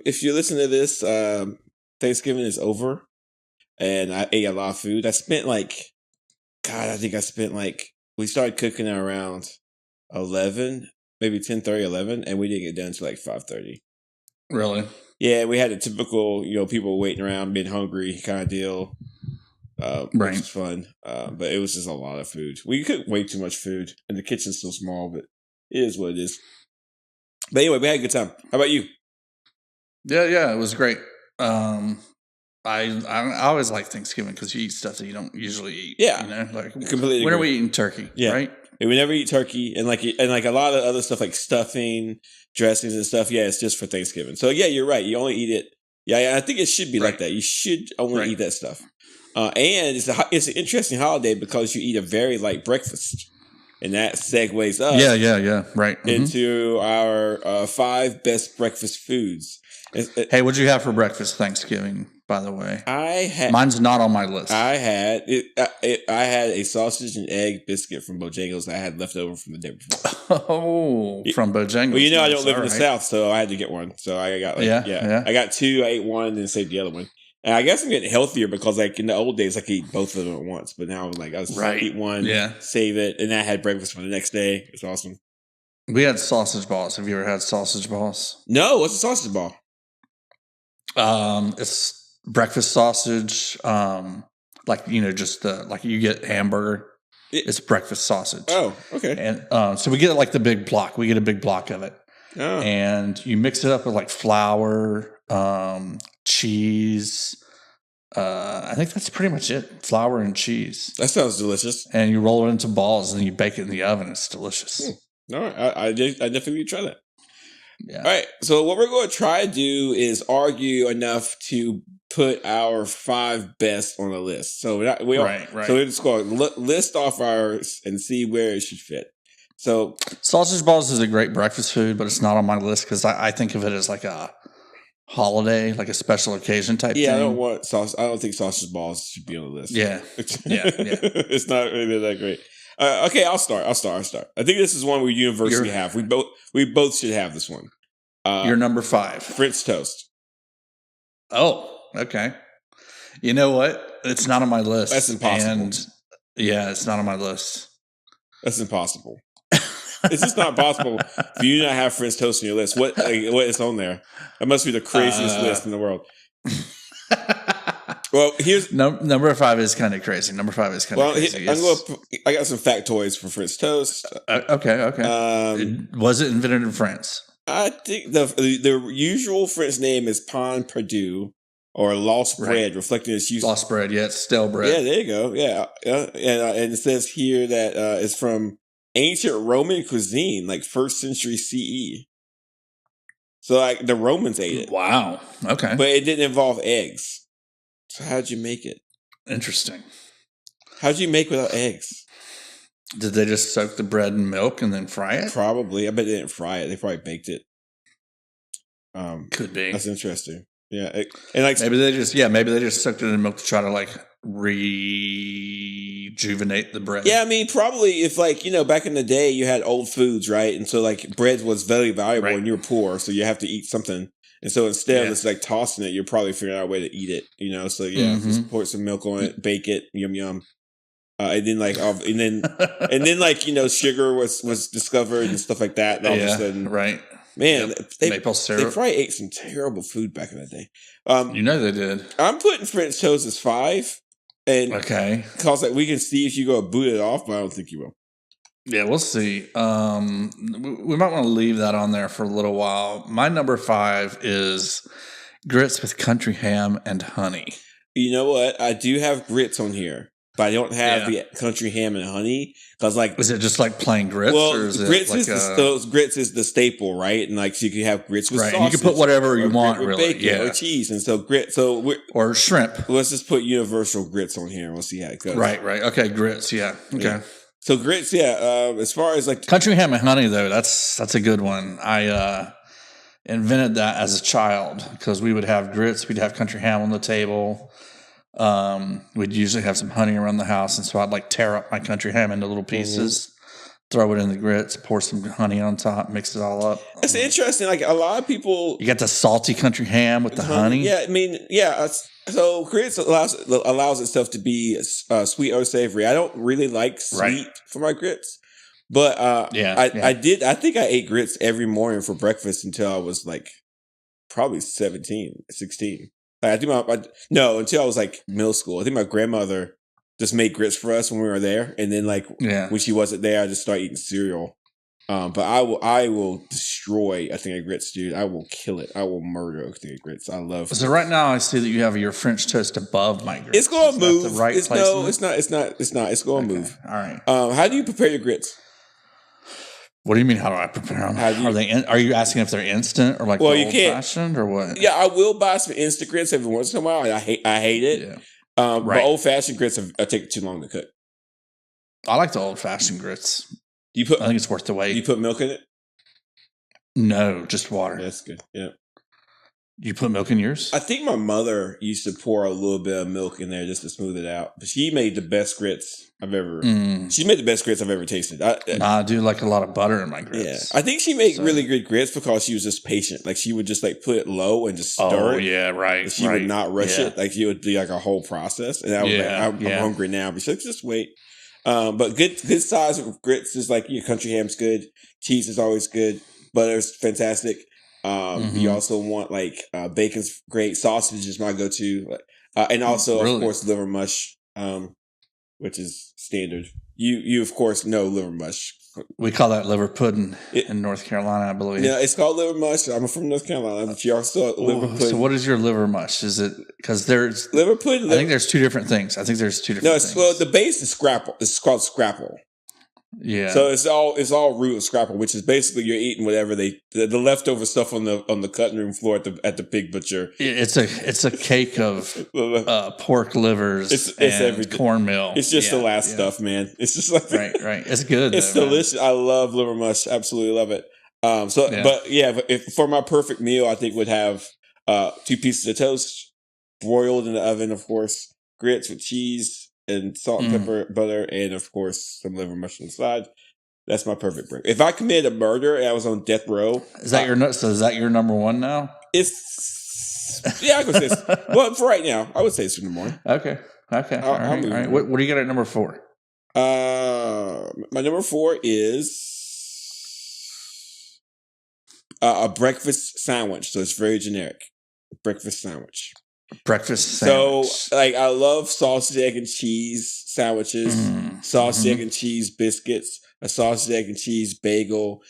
if you listen to this, Thanksgiving is over, and I ate a lot of food. I spent I think I spent we started cooking at around 11, maybe 10:30, 11, and we didn't get done until 5:30. Really? Yeah, we had a typical, people waiting around, being hungry kind of deal. Which was fun. But it was just a lot of food. We cooked way too much food, and the kitchen's still small, but it is what it is. But anyway, we had a good time. How about you? Yeah, it was great. I always like Thanksgiving because you eat stuff that you don't usually eat. Yeah, completely. When are we eating turkey? Yeah, right. And we never eat turkey, and a lot of other stuff like stuffing, dressings, and stuff. Yeah, it's just for Thanksgiving. So yeah, you're right. You only eat it. Yeah, I think it should be like that. You should only eat that stuff. And it's an interesting holiday because you eat a very light breakfast, and that segues us into our 5 best breakfast foods. Hey, what'd you have for breakfast Thanksgiving? By the way, mine's not on my list. I had a sausage and egg biscuit from Bojangles that I had left over from the day before. Oh, from Bojangles. Well, I don't live in the South, so I had to get one. So I got I got 2. I ate one and then saved the other one. And I guess I'm getting healthier because in the old days I could eat both of them at once, but now I was eat one, save it, and I had breakfast for the next day. It's awesome. We had sausage balls. Have you ever had sausage balls? No, what's a sausage ball? It's breakfast sausage. Just you get hamburger. It's breakfast sausage. Oh, okay. And so we get the big block. We get a big block of it, and you mix it up with flour, cheese. I think that's pretty much it. Flour and cheese. That sounds delicious. And you roll it into balls, and then you bake it in the oven. It's delicious. All right, I definitely need to try that. Yeah. All right, so what we're going to try to do is argue enough to put our 5 best on a list. So So we're just going to list off ours and see where it should fit. So sausage balls is a great breakfast food, but it's not on my list because I think of it as a holiday, a special occasion type thing. Yeah, I don't think sausage balls should be on the list. Yeah. It's not really that great. Okay, I'll start. I think this is one we universally have. We both should have this one. You're number 5. French toast. Oh, okay. You know what? It's not on my list. That's impossible. It's not on my list. That's impossible. It's just not possible for you to not have French toast on your list. What is on there? That must be the craziest list in the world. Well, here's number 5 is kind of crazy. Number 5 is kind of crazy. I got some factoids for French toast. Okay. Was it invented in France? I think the usual French name is pain perdu or lost bread, reflecting its use. Lost bread, it's stale bread. Yeah, there you go. Yeah, and it says here that it's from ancient Roman cuisine, 1st century CE. So the Romans ate it. Wow. Okay. But it didn't involve eggs. So how'd you make it? Interesting. How'd you make without eggs? Did they just soak the bread in milk and then fry it? Probably. I bet they didn't fry it. They probably baked it. Could be. That's interesting. Yeah. Maybe they just soaked it in milk to try to rejuvenate the bread. Yeah, I mean, probably if back in the day you had old foods, right? And so bread was very valuable and you were poor, so you have to eat something. And so instead of just tossing it, you're probably figuring out a way to eat it, So just pour some milk on it, bake it, yum yum. And then sugar was discovered and stuff like that. And all of a sudden, man, maple syrup. They probably ate some terrible food back in the day. They did. I'm putting French toast as 5, and because we can see if you go boot it off, but I don't think you will. Yeah, we'll see. We might want to leave that on there for a little while. My number 5 is grits with country ham and honey. You know what? I do have grits on here. But I don't have the country ham and honey because, is it just plain grits? Well, or is grits grits is the staple, right? And so you can have grits with sausage. And you can put whatever you want, with really, bacon or cheese, and so or shrimp. Let's just put universal grits on here, and we'll see how it goes. Right. Okay, grits. Yeah. Okay. Yeah. So grits, as far as country ham and honey, though, that's a good one. I invented that as a child because we would have grits, we'd have country ham on the table. We'd usually have some honey around the house, and so I'd tear up my country ham into little pieces, throw it in the grits, pour some honey on top, mix it all up. It's interesting. Like a lot of people, you got the salty country ham with the honey. Yeah, I mean, yeah. So grits allows itself to be sweet or savory. I don't really like sweet for my grits, but I did. I think I ate grits every morning for breakfast until I was like probably 17, 16. Like, until I was like middle school. I think my grandmother just made grits for us when we were there, and then when she wasn't there, I just started eating cereal. But I will destroy a thing of grits, dude. I will kill it. I will murder a thing of grits. I love. So right now, I see that you have your French toast above my grits. It's going to move. The right it's not. It's not. It's going to move. All right. How do you prepare your grits? What do you mean? How do I prepare them? Are you asking if they're instant or like old fashioned or what? Yeah, I will buy some instant grits every once in a while. I hate it. Yeah. But old fashioned grits take too long to cook. I like the old fashioned grits. I think it's worth the wait. You put milk in it? No, just water. That's good. Yeah. You put milk in yours? I think my mother used to pour a little bit of milk in there just to smooth it out. But she made the best grits I've ever. She made the best grits I've ever tasted. I do like a lot of butter in my grits. Yeah, I think she made really good grits because she was just patient. Like she would just like put it low and just stir it. Oh yeah, right. She would not rush it. Like she would do like a whole process. And I was I'm hungry now. But she's like, just wait. But good size of grits is like your country ham's good. Cheese is always good. Butter's fantastic. You also want like bacon's great. Sausage is my go-to. And also of course liver mush, which is standard. You of course know liver mush. We call that liver pudding in North Carolina, I believe. Yeah, it's called liver mush. I'm from North Carolina, but you also liver pudding. So what is your liver mush? Is it because there's liver pudding? I think there's two different things. Things. Well, the base is scrapple. It's called scrapple. Yeah. So it's all root of scrapple, which is basically you're eating whatever the leftover stuff on the cutting room floor at the pig butcher. It's a cake of pork livers it's and everything. Cornmeal. It's just the last stuff, man. It's just like right. It's good. It's delicious. Man. I love liver mush. Absolutely love it. But for my perfect meal, I think would have 2 pieces of toast, broiled in the oven, of course, grits with cheese and salt and pepper, butter, and of course some liver mush on the side. That's my perfect break. If I committed a murder and I was on death row, is that your number one now? I could say. Well, for right now, I would say it's in the morning. Okay. All right. What do you got at number 4? My number 4 is a breakfast sandwich. So it's very generic. Breakfast sandwich. So, like, I love sausage, egg, and cheese sandwiches, sausage, egg, and cheese biscuits, a sausage, egg, and cheese bagel.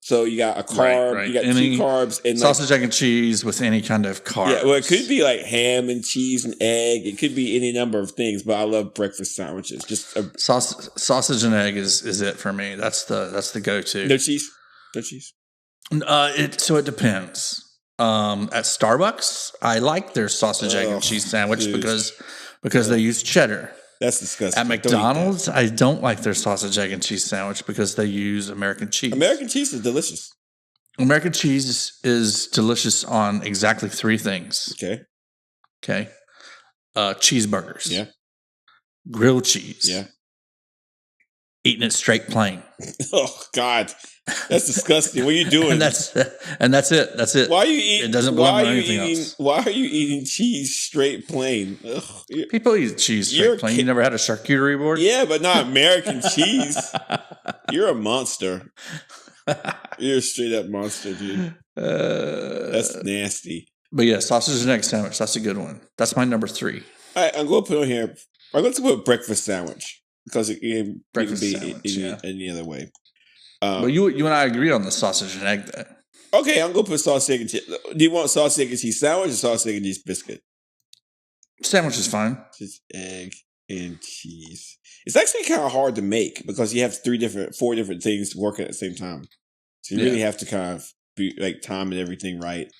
So you got a carb, right. You got 2 carbs, and sausage, egg, and cheese with any kind of carb. Yeah, well, it could be like ham and cheese and egg. It could be any number of things, but I love breakfast sandwiches. Just sausage and egg is it for me. That's the go-to. No cheese. So it depends. At Starbucks, I like their sausage, egg, and cheese sandwich because they use cheddar. That's disgusting. At McDonald's, I don't like their sausage, egg, and cheese sandwich because they use American cheese. American cheese is delicious. American cheese is delicious on exactly 3 things. Okay. Cheeseburgers. Yeah. Grilled cheese. Yeah. Eating it straight plain. Oh God, that's disgusting. What are you doing? and that's it. That's it. Why are you eating? It doesn't belong on anything else. Why are you eating cheese straight plain? Ugh. People eat cheese straight plain. You never had a charcuterie board? Yeah, but not American cheese. You're a monster. You're a straight up monster, dude. That's nasty. But yeah, sausage and egg sandwich. That's a good one. That's my number 3. All right, I'm going to put on here. I'm going to put breakfast sandwich. Because it can be any other way. But you and I agree on the sausage and egg then. Okay, I'm going to put sausage, egg, and cheese. Do you want sausage, egg, and cheese sandwich or sausage, egg, and cheese biscuit? Sandwich is fine. Just egg and cheese. It's actually kind of hard to make because you have 4 different things working at the same time. So you really have to kind of be like time and everything right.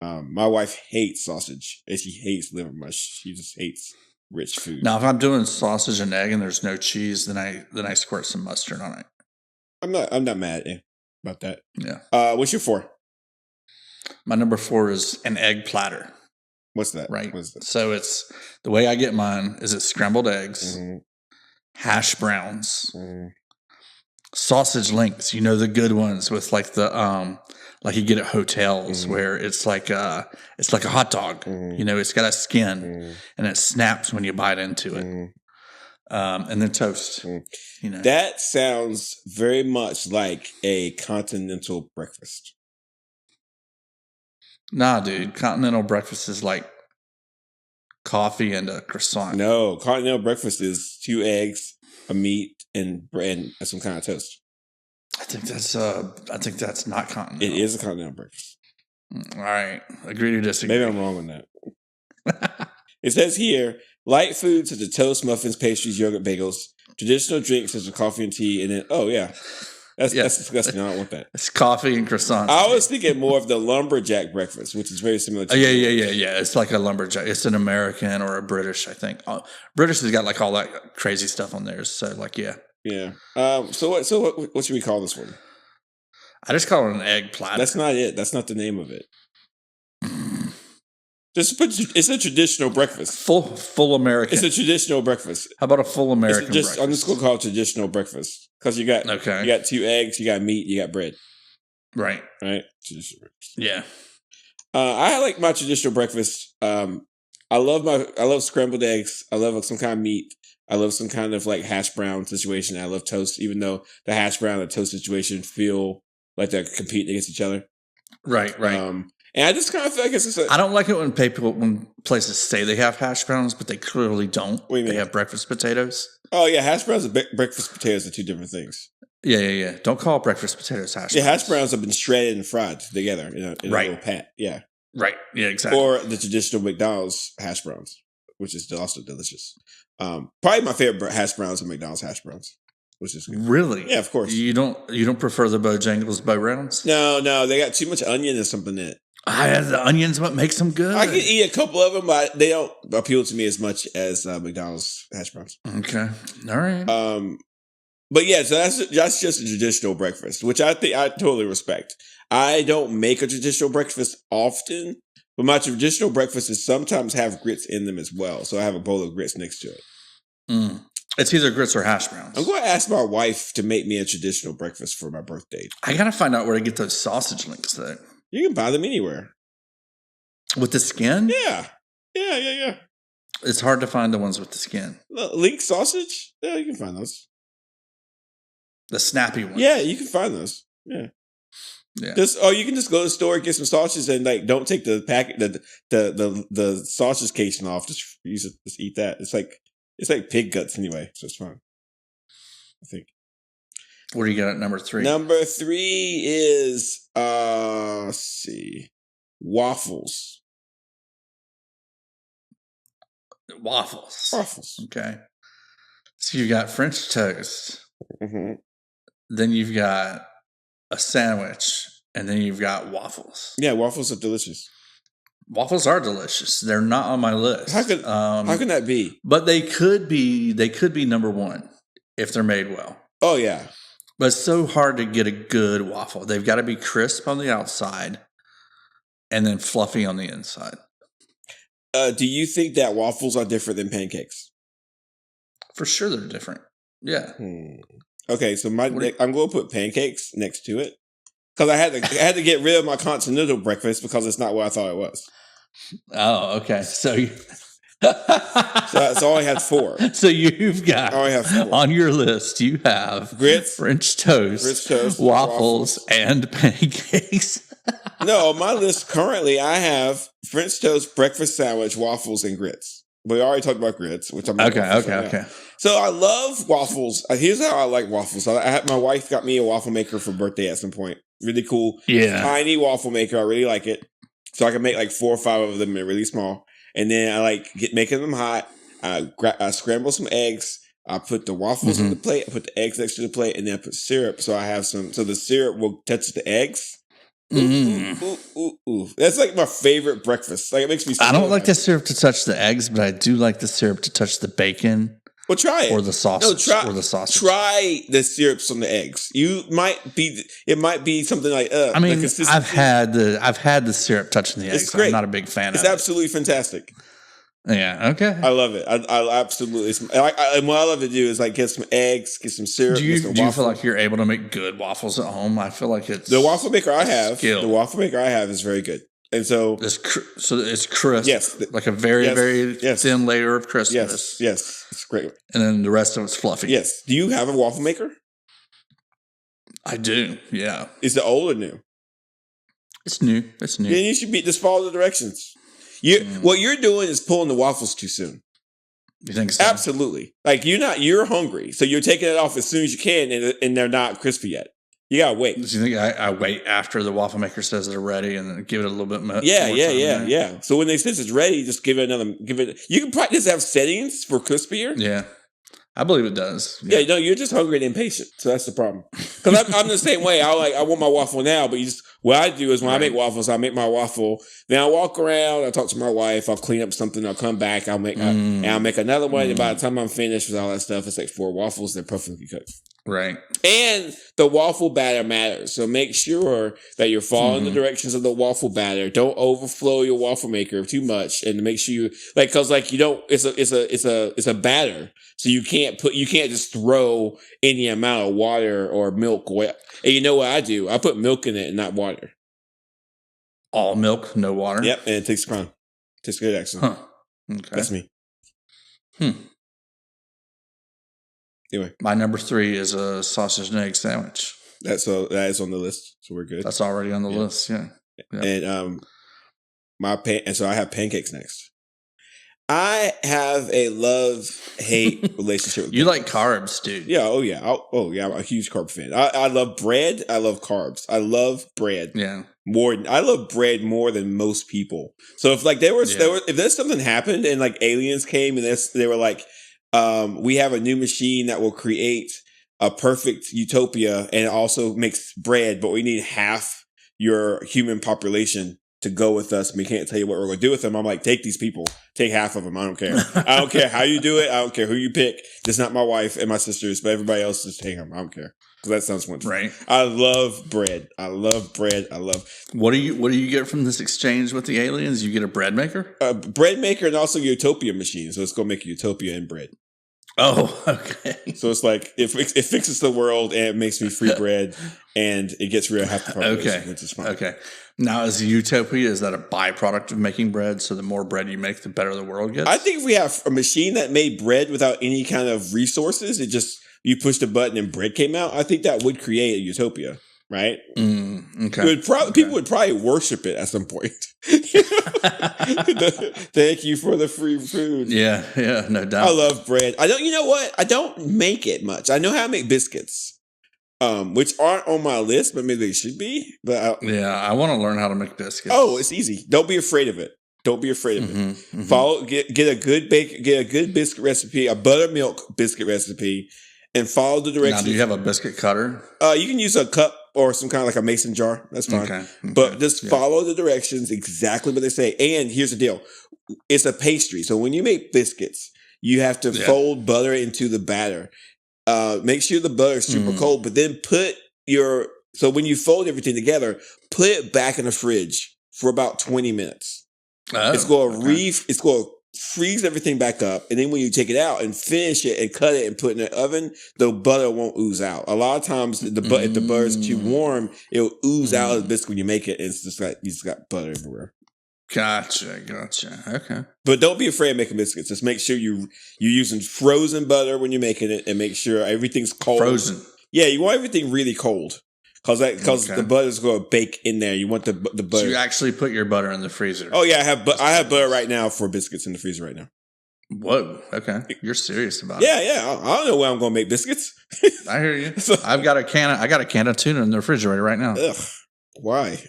My wife hates sausage and she hates liver mush. She just hates rich food. Now, if I'm doing sausage and egg and there's no cheese, then I squirt some mustard on it. I'm not mad at you about that. Yeah. What's your 4? My number 4 is an egg platter. What's that? Right. What's that? So it's the way I get mine is it's scrambled eggs, hash browns, Sausage links, the good ones with like the like you get at hotels where it's like a hot dog. It's got a skin and it snaps when you bite into it. And then toast. That sounds very much like a continental breakfast. Nah, dude. Continental breakfast is like coffee and a croissant. No, continental breakfast is 2 eggs, a meat, and bread, and some kind of toast. I think that's not continental. It is a continental breakfast. All right. Agree to disagree. Maybe I'm wrong on that. It says here, light foods such as toast, muffins, pastries, yogurt, bagels, traditional drinks such as coffee and tea, and then, That's disgusting. I don't want that. It's coffee and croissants. I was thinking more of the lumberjack breakfast, which is very similar to Yeah. It's like a lumberjack. It's an American or a British, I think. British has got like all that crazy stuff on theirs. So yeah. Yeah. So what should we call this one? I just call it an egg platter. That's not it. That's not the name of it. It's a traditional breakfast. Full American. It's a traditional breakfast. How about a full American breakfast? I'm just going to call it traditional breakfast because you got 2 eggs, you got meat, you got bread. Right. Traditional breakfast. Yeah. I like my traditional breakfast. I love scrambled eggs. I love some kind of meat. I love some kind of like hash brown situation. I love toast, even though the hash brown and toast situation feel like they're competing against each other. Right. And I just kind of feel like I don't like it when places say they have hash browns, but they clearly don't. What do you mean? They have breakfast potatoes. Oh yeah, hash browns and breakfast potatoes are 2 different things. Yeah. Don't call breakfast potatoes hash browns. Yeah, hash browns have been shredded and fried together in a little pat. Yeah. Right. Yeah, exactly. Or the traditional McDonald's hash browns, which is also delicious. Probably my favorite hash browns are McDonald's hash browns, which is good. Really? Yeah, of course. You don't prefer the Bojangles Bow Rounds? No, they got too much onion or something in it. The onion's what makes them good. I can eat a couple of them, but they don't appeal to me as much as McDonald's hash browns. Okay, all right. But yeah, so that's just a traditional breakfast, which I think I totally respect. I don't make a traditional breakfast often, but my traditional breakfast is sometimes have grits in them as well. So I have a bowl of grits next to it. It's either grits or hash browns. I'm going to ask my wife to make me a traditional breakfast for my birthday. I got to find out where to get those sausage links, though. You can buy them anywhere. With the skin? Yeah. It's hard to find the ones with the skin. Link sausage? Yeah, you can find those. The snappy ones. Yeah, you can find those. Yeah. You can just go to the store and get some sausages and like don't take the packet the sausage casing off. Just use it. Just eat that. It's like pig guts anyway, so it's fine. I think. What do you got at number 3? Number 3 is let's see, waffles. Waffles. Okay. So you've got French toast. Mm-hmm. Then you've got a sandwich, and then you've got waffles. Yeah, waffles are delicious. Waffles are delicious. They're not on my list. How can that be? But they could be number 1 if they're made well. Oh yeah. But it's so hard to get a good waffle. They've got to be crisp on the outside and then fluffy on the inside. Do you think that waffles are different than pancakes? For sure they're different. Yeah. Okay, so I'm going to put pancakes next to it because I had to get rid of my continental breakfast because it's not what I thought it was. Oh, okay. So I only have 4. So you've got, I only have 4. On your list, you have grits, French toast, waffles, and pancakes. No, on my list currently, I have French toast, breakfast sandwich, waffles, and grits. We already talked about grits, which I'm not okay. So I love waffles. Here's how I like waffles. My wife got me a waffle maker for birthday at some point. Really cool. Yeah. Tiny waffle maker. I really like it. So I can make like 4 or 5 of them. They're really small. And then I like making them hot. I scramble some eggs. I put the waffles on the plate. I put the eggs next to the plate, and then I put syrup. So I have so the syrup will touch the eggs. Ooh. That's like my favorite breakfast. Like it makes me. I don't like the syrup to touch the eggs, but I do like the syrup to touch the bacon. Well, try it. Or the sausage. Try the syrups on the eggs. It might be something like. I mean, I've had the syrup touching the eggs. It's great. I'm not a big fan of it. It's absolutely fantastic. Yeah. Okay. I love it. I absolutely. And what I love to do is like get some eggs, get some syrup. Do you feel like you're able to make good waffles at home? I feel like it's the waffle maker I have. skill. The waffle maker I have is very good, and so it's crisp. Yes, like a very thin layer of crispness. Yes, it's great. And then the rest of it's fluffy. Yes. Do you have a waffle maker? I do. Yeah. Is it old or new? It's new. It's new. Then you should just follow the directions. What you're doing is pulling the waffles too soon. You think so? Absolutely. Like you're hungry, so you're taking it off as soon as you can, and they're not crispy yet. You gotta wait. Do you think I wait after the waffle maker says they're ready and then give it a little bit more? Yeah. So when they says it's ready, just give it. You can probably just have settings for crispier. Yeah. I believe it does. Yeah, you're just hungry and impatient, so that's the problem. Because I'm the same way. I want my waffle now, but what I do is when I make waffles, I make my waffle. Then I walk around. I talk to my wife. I'll clean up something. I'll come back. I'll make another one. And by the time I'm finished with all that stuff, it's like 4 waffles. They're perfectly cooked. Right. And the waffle batter matters. So make sure that you're following the directions of the waffle batter. Don't overflow your waffle maker too much, and make sure you because you don't. It's a batter, so you can't just throw any amount of water or milk away. And you know what I do? I put milk in it and not water. All milk, no water. Yep, and it takes the crown. Tastes good, actually. Huh. Okay. That's me. Anyway, my number 3 is a sausage and egg sandwich. That is on the list, so we're good. That's already on the list. Yeah. And so I have pancakes next. I have a love-hate relationship with you like carbs, dude. Yeah, I'm a huge carb fan. I love bread. I love carbs. I love bread. Yeah. I love bread more than most people. So if if there's something happened and like aliens came and they were like, we have a new machine that will create a perfect utopia and it also makes bread, but we need half your human population to go with us, and we can't tell you what we're going to do with them. I'm like, take these people. Take half of them. I don't care. I don't care how you do it. I don't care who you pick. Just not my wife and my sisters, but everybody else, just take them. I don't care. Because that sounds wonderful. Right. I love bread. I love bread. What do you get from this exchange with the aliens? You get a bread maker? A bread maker and also a utopia machine. So it's going to make utopia and bread. Oh, okay. So it's like it fixes the world and it makes me free bread and it gets rid of half the population, which is fine. Okay. Now, is utopia, is that a byproduct of making bread? So the more bread you make, the better the world gets? I think if we have a machine that made bread without any kind of resources, you pushed a button and bread came out, I think that would create a utopia, right? Okay. People would probably worship it at some point. Thank you for the free food. Yeah, no doubt. I love bread. You know what? I don't make it much. I know how to make biscuits. Which aren't on my list, but maybe they should be. But I want to learn how to make biscuits. Oh, it's easy. Don't be afraid of it. Don't be afraid of it. Follow, get a good biscuit recipe, a buttermilk biscuit recipe, and follow the directions. Now, do you have a biscuit cutter? You can use a cup or some kind of like a mason jar. That's fine. Okay. But just follow the directions exactly what they say. And here's the deal: it's a pastry, so when you make biscuits, you have to fold butter into the batter. Make sure the butter is super cold, but then so when you fold everything together, put it back in the fridge for about 20 minutes. Oh, it's going to freeze everything back up. And then when you take it out and finish it and cut it and put it in the oven, the butter won't ooze out. A lot of times if the butter is too warm, it'll ooze out of the biscuit when you make it. And it's just like, you just got butter everywhere. Gotcha. Okay. But don't be afraid of making biscuits. Just make sure you're using frozen butter when you're making it and make sure everything's cold. Frozen. Yeah, you want everything really cold. Because the butter's going to bake in there. You want the butter. So you actually put your butter in the freezer. Oh, yeah. I have butter right now for biscuits in the freezer right now. Whoa. Okay. You're serious about it. Yeah. I don't know where I'm going to make biscuits. I hear you. I got a can of tuna in the refrigerator right now. Ugh. Why?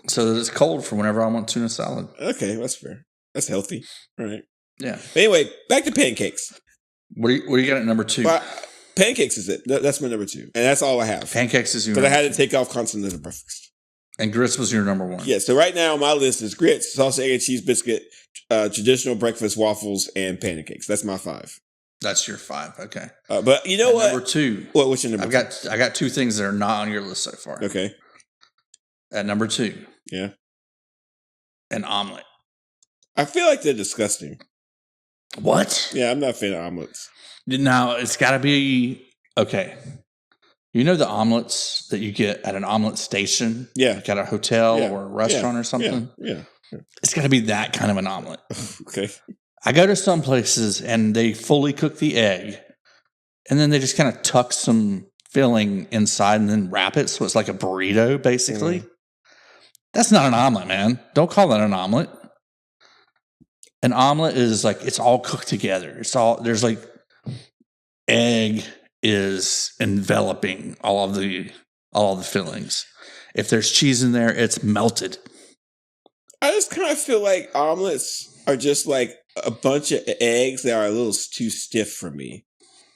So that it's cold for whenever I want tuna salad. Okay, that's fair. That's healthy. All right. Yeah. But anyway, back to pancakes. What do you got at number 2? Pancakes is it. That's my number 2. And that's all I have. Pancakes is your number 2. Because I had to take off continental breakfast. And grits was your number 1. Yeah, so right now on my list is grits, sausage, egg, and cheese biscuit, traditional breakfast waffles, and pancakes. That's my 5. That's your 5. Okay. But you know what? Number 2. What's your number 2? I got 2 things that are not on your list so far. Okay. At number 2. Yeah. An omelet. I feel like they're disgusting. What? Yeah, I'm not a fan of omelets. Now, it's got to be, okay. You know the omelets that you get at an omelet station? Yeah. Like at a hotel or a restaurant or something? Yeah. It's got to be that kind of an omelet. Okay. I go to some places and they fully cook the egg and then they just kind of tuck some filling inside and then wrap it so it's like a burrito, basically. That's not an omelet, man. Don't call that an omelet. An omelet is like, it's all cooked together. There's like egg is enveloping all of the fillings. If there's cheese in there, it's melted. I just kind of feel like omelets are just like a bunch of eggs that are a little too stiff for me.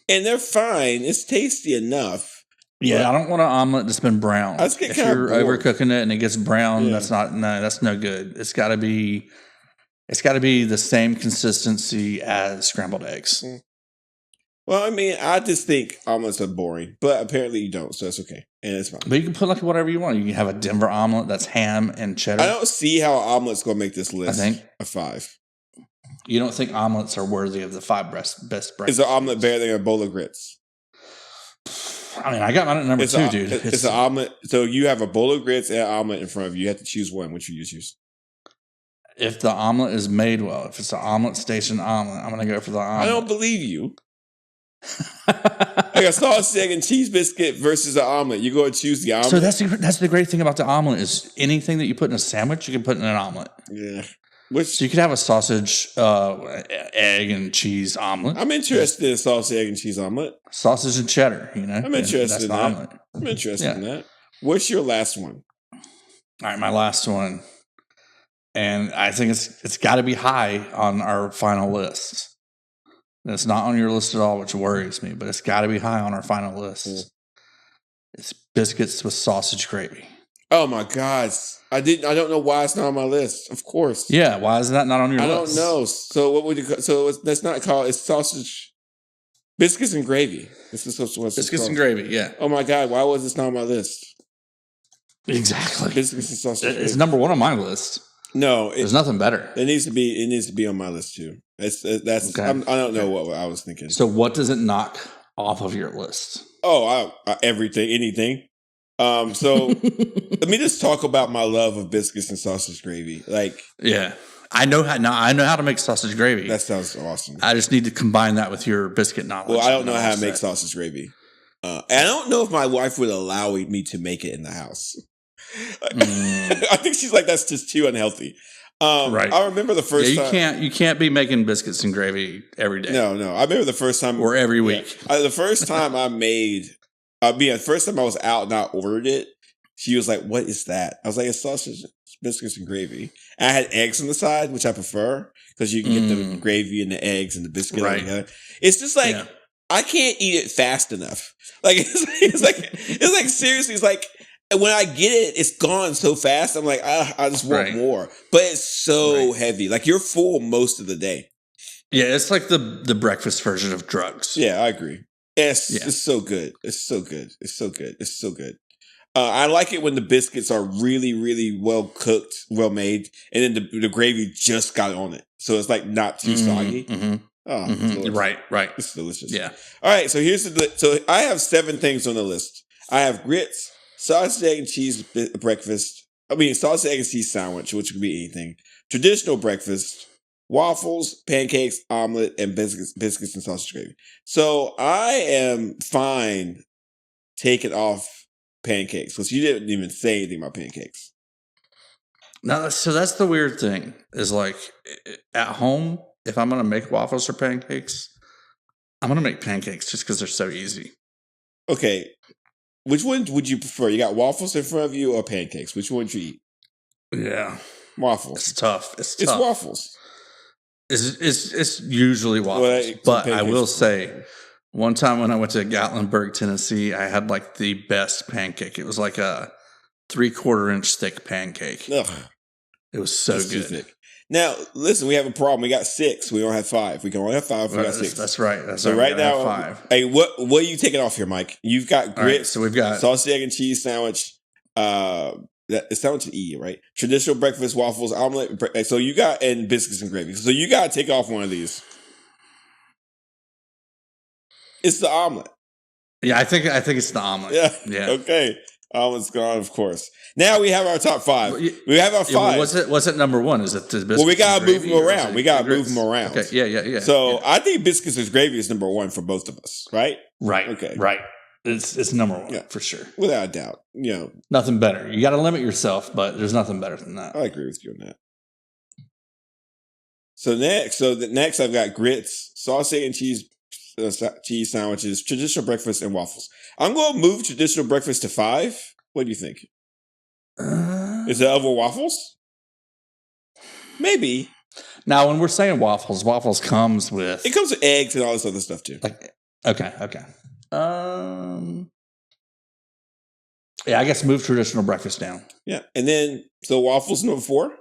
And they're fine. It's tasty enough. Yeah, I don't want an omelet that's been browned. If you're overcooking it and it gets brown, that's no good. It's got to be the same consistency as scrambled eggs. Well, I mean, I just think omelets are boring, but apparently you don't, so that's okay. And it's fine. But you can put like whatever you want. You can have a Denver omelet that's ham and cheddar. I don't see how an omelet's going to make this list a 5. You don't think omelets are worthy of the 5 best breakfasts? Is an omelet better than a bowl of grits? I mean, I got mine at number 2, dude. It's an omelet. So you have a bowl of grits and an omelet in front of you. You have to choose one. Which you choose? If the omelet is made well, if it's an omelet station omelet, I'm going to go for the omelet. I don't believe you. Like a sausage, egg, and cheese biscuit versus an omelet. You go and choose the omelet. So that's the great thing about the omelet is anything that you put in a sandwich, you can put in an omelet. Yeah. So you could have a sausage, egg, and cheese omelet. I'm interested in a sausage, egg, and cheese omelet. Sausage and cheddar, you know. I'm interested in that. Omelet. I'm interested in that. What's your last one? All right, my last one. And I think it's got to be high on our final list. It's not on your list at all, which worries me, but it's got to be high on our final list. It's biscuits with sausage gravy. Oh my God! I don't know why it's not on my list. Of course. Yeah, why is that not on your list? I don't know. So what would you? That's not called. It's sausage, biscuits and gravy. This is what's biscuits and gravy. Yeah. Oh my God! Why was this not on my list? Exactly. Biscuits and sausage. It's number 1 on my list. No, there's nothing better. It needs to be on my list too. That's. Okay. I don't know what I was thinking. So what does it knock off of your list? Oh, everything, anything. So let me just talk about my love of biscuits and sausage gravy. I know how to make sausage gravy. That sounds awesome. I just need to combine that with your biscuit knowledge. Well, I don't know how to make sausage gravy. And I don't know if my wife would allow me to make it in the house. I think she's like, that's just too unhealthy. Right. I remember the first time. You can't be making biscuits and gravy every day. No. I remember the first time. Or every week. The first time I made, the first time I was out and I ordered it, she was like, what is that? I was like, it's sausage, biscuits, and gravy. And I had eggs on the side, which I prefer because you can get the gravy and the eggs and the biscuit together. It's just like, I can't eat it fast enough. Like, it's like seriously, it's like, when I get it, it's gone so fast. I'm like, I just want more. But it's so heavy. Like, you're full most of the day. Yeah, it's like the breakfast version of drugs. Yeah, I agree. It's so good. It's so good. It's so good. It's so good. I like it when the biscuits are really, really well cooked, well made, and then the gravy just got on it. So it's like not too soggy. Right. It's delicious. Yeah. All right, so so I have 7 things on the list. I have grits, sausage, egg, and cheese breakfast. Sausage, egg, and cheese sandwich, which could be anything. Traditional breakfast, waffles, pancakes, omelet, and biscuits and sausage gravy. So I am fine taking off pancakes because you didn't even say anything about pancakes. No, so that's the weird thing is like at home, if I'm going to make waffles or pancakes, I'm going to make pancakes just because they're so easy. Okay. Which one would you prefer? You got waffles in front of you or pancakes? Which one would you eat? Yeah. Waffles. It's tough. It's waffles. It's usually waffles. But I will say, one time when I went to Gatlinburg, Tennessee, I had like the best pancake. It was like a 3/4 inch thick pancake. Ugh. It was so good. Now, listen, we have a problem. We got 6. We don't have 5. We can only have 5. We got 6. That's right. So right now, 5. Hey, what are you taking off here, Mike? You've got grits. Right, so we've got sausage, egg, and cheese sandwich, It's down to E, right? Traditional breakfast, waffles, omelet. So you got and biscuits and gravy. So you got to take off one of these. It's the omelet. Yeah, I think it's the omelet. Yeah. Okay. Omelet's gone, of course. Now we have our top 5. We have our 5. What's it number 1? Is it the biscuits? Well, we gotta move them around. We gotta move them around. Okay. Yeah. So I think biscuits and gravy is number 1 for both of us, right? Right. Okay. Right. It's number 1 for sure. Without a doubt. Nothing better. You got to limit yourself, but there's nothing better than that. I agree with you on that. So next I've got grits, sausage and cheese sandwiches, traditional breakfast, and waffles. I'm going to move traditional breakfast to 5. What do you think? Is it over waffles? Maybe. Now, when we're saying waffles comes with... It comes with eggs and all this other stuff, too. Okay. Yeah, I guess move traditional breakfast down. Yeah. And then, so waffles number 4?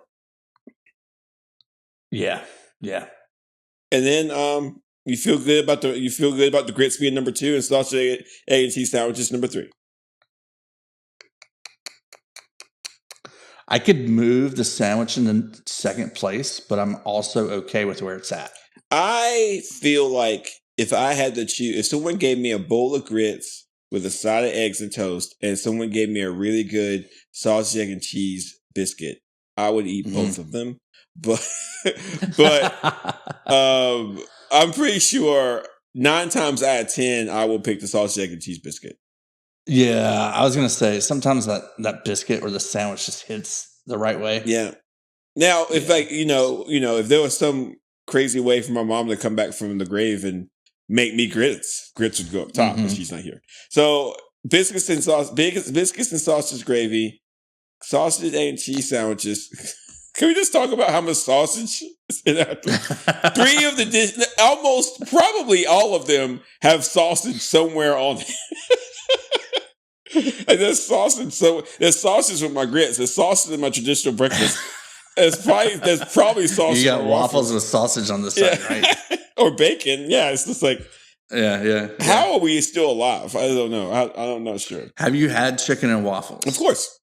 Yeah. And then you feel good about the grits being number 2 and sausage, egg, and cheese sandwiches number 3. I could move the sandwich in the second place, but I'm also okay with where it's at. I feel like if I had to choose, if someone gave me a bowl of grits with a side of eggs and toast, and someone gave me a really good sausage, egg, and cheese biscuit, I would eat both of them. But I'm pretty sure 9 times out of 10, I will pick the sausage, egg, and cheese biscuit. Yeah, I was gonna say sometimes that biscuit or the sandwich just hits the right way. Yeah. Now, if if there was some crazy way for my mom to come back from the grave and make me grits would go up top, but she's not here. So biscuits and sausage gravy, sausage, egg, and cheese sandwiches. Can we just talk about how much sausage is in that? 3 of the dishes, almost probably all of them have sausage somewhere on it. And there's sausage. So there's sausage with my grits. There's sausage in my traditional breakfast. There's probably sausage. You got waffles with sausage on the side, right? Or bacon. Yeah, it's just like. Yeah. How are we still alive? I don't know. I'm not sure. Have you had chicken and waffles? Of course.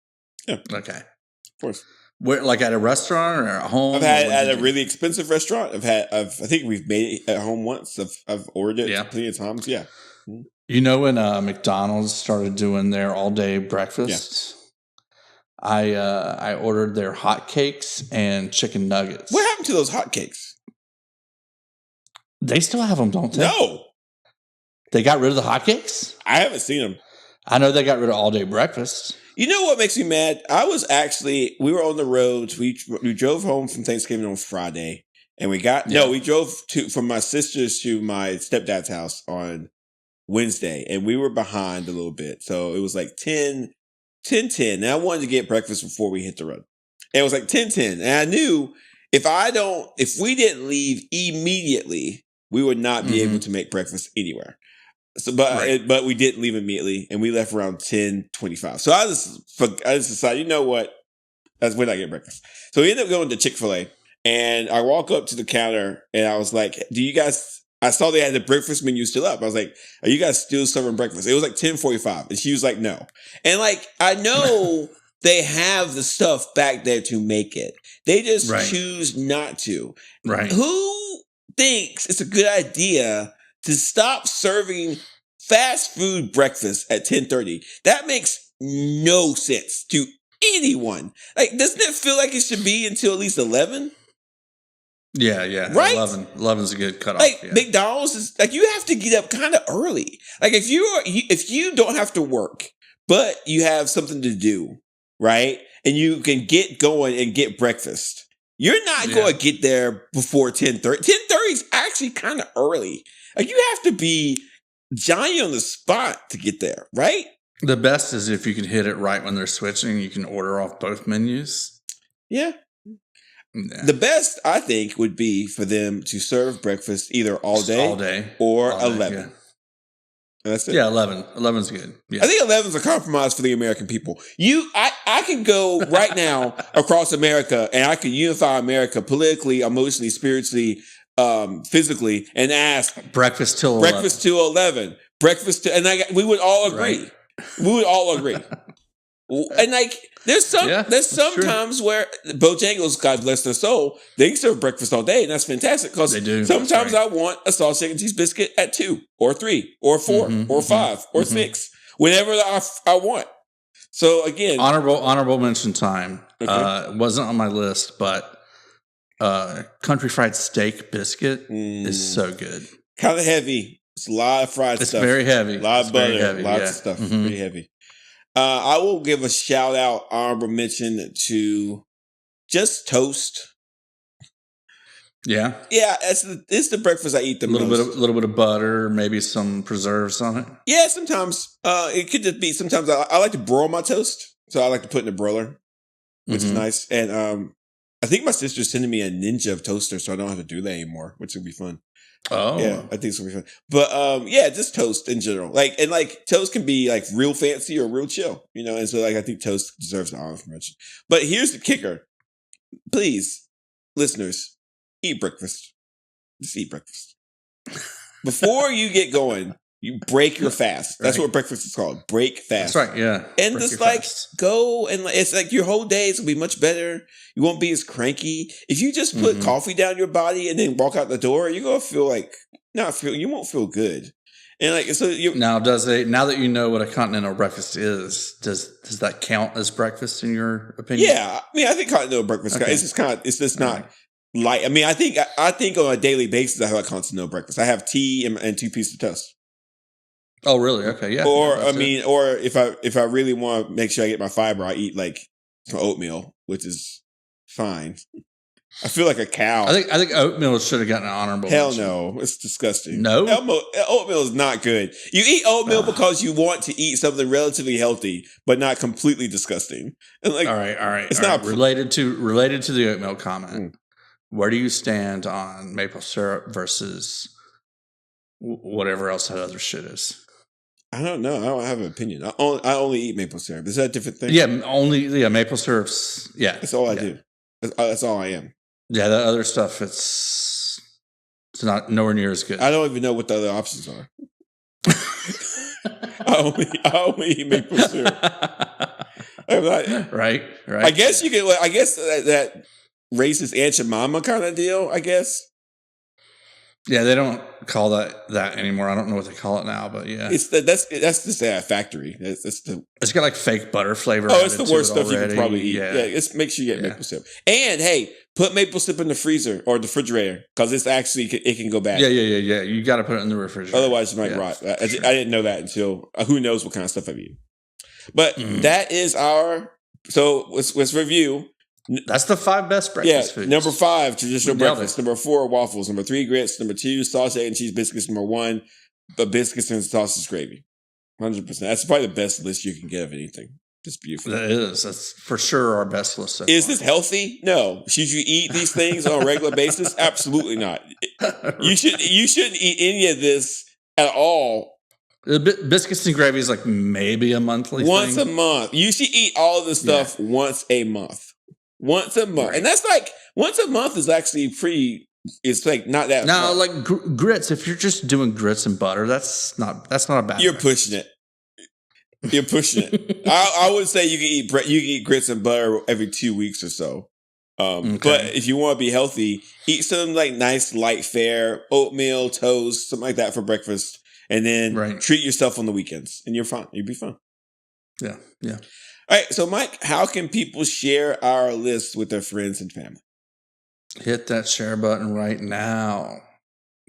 Yeah. Okay. Of course. Where, like at a restaurant or at home? I've had at a really expensive restaurant. I think we've made it at home once. I've ordered it plenty of times. Yeah. You know when McDonald's started doing their all-day breakfast? Yeah. I ordered their hotcakes and chicken nuggets. What happened to those hotcakes? They still have them, don't they? No. They got rid of the hotcakes? I haven't seen them. I know they got rid of all-day breakfast. You know what makes me mad? We were on the roads. We drove home from Thanksgiving on Friday, and we drove from my sister's to my stepdad's house on Wednesday, and we were behind a little bit. So it was like 10:10, and I wanted to get breakfast before we hit the road. And it was like 10:10, and I knew if we didn't leave immediately, we would not be able to make breakfast anywhere. So, but we didn't leave immediately, and we left around 10:25. So I just decided, you know what? We're not getting breakfast. So we ended up going to Chick-fil-A, and I walk up to the counter, and I was like, "Do you guys?" I saw they had the breakfast menu still up. I was like, "Are you guys still serving breakfast?" It was like 10:45, and she was like, "No." And like, I know they have the stuff back there to make it. They just choose not to. Right? Who thinks it's a good idea to stop serving fast food breakfast at 10:30? That makes no sense to anyone. Like, doesn't it feel like it should be until at least 11? Yeah. Right? 11's a good cutoff. Like, McDonald's is like, you have to get up kind of early. Like, if you don't have to work, but you have something to do, right? And you can get going and get breakfast, you're not going to get there before 10:30. 10:30 is actually kind of early. Like, you have to be Johnny on the spot to get there, right? The best is if you can hit it right when they're switching. You can order off both menus. Yeah. The best, I think, would be for them to serve breakfast either all day or 11. Yeah. And that's it. Yeah, 11. 11's good. Yeah. I think 11's a compromise for the American people. I can go right now across America, and I can unify America politically, emotionally, spiritually, physically, and ask breakfast till 11. We would all agree. Right. We would all agree. And like, there's some times where Bojangles, God bless their soul, they serve breakfast all day, and that's fantastic because sometimes I want a sausage, egg, and cheese biscuit at 2 or 3 or 4 or 5 or 6, whenever I want. So again, honorable mention time. Okay. Wasn't on my list, but country fried steak biscuit is so good. Kind of heavy. It's a lot of fried stuff. It's very heavy. A lot of butter. Lots of stuff. Pretty heavy. I will give a shout out, honorable mention to just toast. Yeah. Yeah, it's the breakfast I eat the most. A little bit of butter, maybe some preserves on it. Yeah, sometimes. It could just be, sometimes I like to broil my toast. So I like to put in a broiler, which is nice. And I think my sister's sending me a Ninja toaster, so I don't have to do that anymore, which would be fun. Oh. Yeah, I think it's gonna be fun. But yeah, just toast in general. Like, and like toast can be like real fancy or real chill, and so like I think toast deserves an honor mention. But here's the kicker. Please, listeners, eat breakfast. Just eat breakfast. Before you get going, you break your fast. That's what breakfast is called. Break fast. That's right, yeah. And break just like fast. Go and it's like your whole day is gonna be much better. You won't be as cranky. If you just put coffee down your body and then walk out the door, you're gonna feel like you won't feel good. And like so now that you know what a continental breakfast is, does that count as breakfast in your opinion? Yeah. I mean I think continental breakfast it's just not light. I mean I think on a daily basis I have a continental breakfast. I have tea and 2 pieces of toast. Oh, really? Okay, yeah. Or if I really want to make sure I get my fiber, I eat like some oatmeal, which is fine. I feel like a cow. I think oatmeal should have gotten an honorable mention. No, it's disgusting. No, oatmeal is not good. You eat oatmeal because you want to eat something relatively healthy, but not completely disgusting. And like, all right. It's not related to the oatmeal comment. Where do you stand on maple syrup versus whatever else that other shit is? I don't know. I don't have an opinion. I only eat maple syrup. Is that a different thing? Yeah, maple syrup's. Yeah, that's all I do. That's all I am. Yeah, the other stuff it's not nowhere near as good. I don't even know what the other options are. I only eat maple syrup. Right. I guess you can. I guess that racist Aunt Jemima kind of deal. I guess. Yeah, they don't call that anymore. I don't know what they call it now, but yeah, that's just a factory. It's got like fake butter flavor. Oh, it's the worst stuff you can probably eat. Yeah, make sure you get maple syrup. And hey, put maple syrup in the freezer or the refrigerator because it can go bad. Yeah. You got to put it in the refrigerator. Otherwise, you might rot. I didn't know that until who knows what kind of stuff I've eaten. But that is so let's review. That's the 5 best breakfast foods. Number 5, traditional breakfast. Number 4, waffles. Number 3, grits. Number 2, sausage, egg, and cheese biscuits. Number 1, biscuits and sausage gravy. 100%. That's probably the best list you can get of anything. It's beautiful. That is. That's for sure our best list. Is this healthy? No. Should you eat these things on a regular basis? Absolutely not. You shouldn't eat any of this at all. The biscuits and gravy is like maybe a monthly once thing. A month. You should eat all of this stuff once a month. Once a month. Right. And that's like, once a month is actually it's like not that. No, like grits, if you're just doing grits and butter, that's not a bad You're pushing it. You're pushing it. I would say you can eat grits and butter every 2 weeks or so. But if you want to be healthy, eat some like nice light fare, oatmeal, toast, something like that for breakfast. And then treat yourself on the weekends. And you're fine. You'll be fine. Yeah. All right, so Mike, how can people share our list with their friends and family? Hit that share button right now.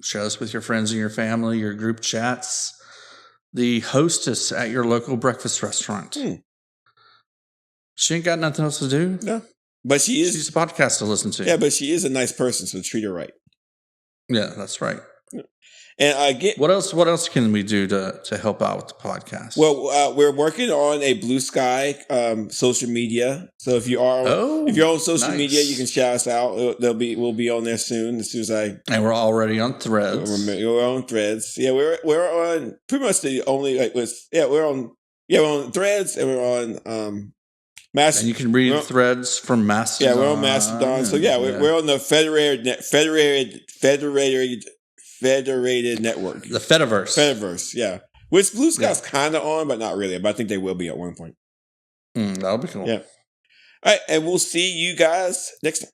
Share this with your friends and your family, your group chats, the hostess at your local breakfast restaurant. She ain't got nothing else to do. No, but she's a podcast to listen to. Yeah, but she is a nice person, so treat her right. Yeah, that's right. And what else can we do to help out with the podcast? Well, we're working on a Blue Sky social media. So if you're on social media, you can shout us out. We'll be on there soon. As soon as and we're already on Threads. We're on Threads. Yeah, we're on pretty much the only we're on Threads and we're on Mastodon. And you can read Threads from Mastodon. Yeah, we're on Mastodon. So we're on the Federated Network. The Fediverse. Yeah. Which Blue Sky's kind of on, but not really. But I think they will be at one point. That'll be cool. Yeah. All right, and we'll see you guys next time.